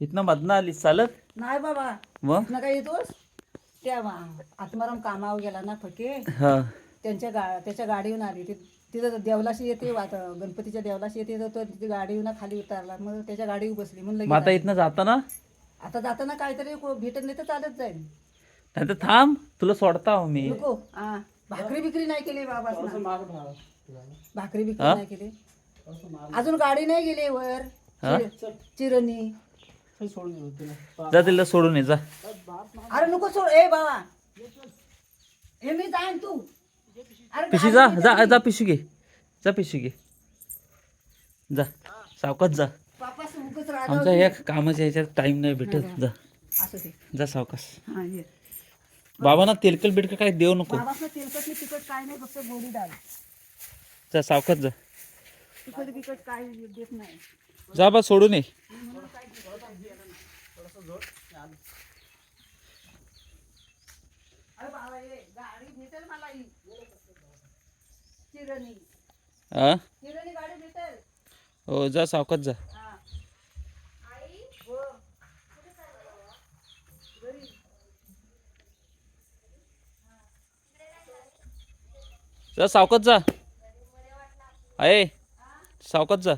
इथनं मधनं आलीस चालत? नाही बाबा मग इथनं काय येतोस त्या आत्माराम कामावर गेला ना फके हा त्याच्या गाडीहून आली तिथं देवलाशी येते गणपतीच्या देवलाशी येते तर तो तिथे गाडीहून खाली उतरला मग त्याच्या गाडीवर बसली म्हणून मग आता लगेच इथनं जाताना आता जाताना काहीतरी भेटत नाही तर चालत जाईल. नाही तर थांब, तुला सोडता हो मी. नको भाकरी बिकरी नाही केली बाबा भाकरी बिकरी हा? नाही केली अजून गाडी नाही गेली वर हा? चिरणी. जा तिला सोडून ये जा. अरे नको सोड ए बाबा हे मी जाईन तू अरे पिशी गाडी जा भेटेल जा की? जा पिशी घे, जा पिशी घे, जा सावकाश जा. बापा सुमुखच आमचा राजा एक कामाच्या ह्याच्यात टाइम नाही भेटत. जा असं ते जा सावकाश. हा ये बाबांना तेलकट बिलकट काही देऊ नको. बाबाचं तेलकट तिकट काय नाही फक्त गोडी डाळ जा सावकाश जा. तिकट बिकट काय देत नाही. जा बा सोडून ये. अरे बाबा ये गाडी भेटेल मला ही चिरणी हा चिरणी गाडी भेटेल. हो जा सावकाश जा. हा आई हो घरी जा सावकाश जा. आहे सावकाश जा.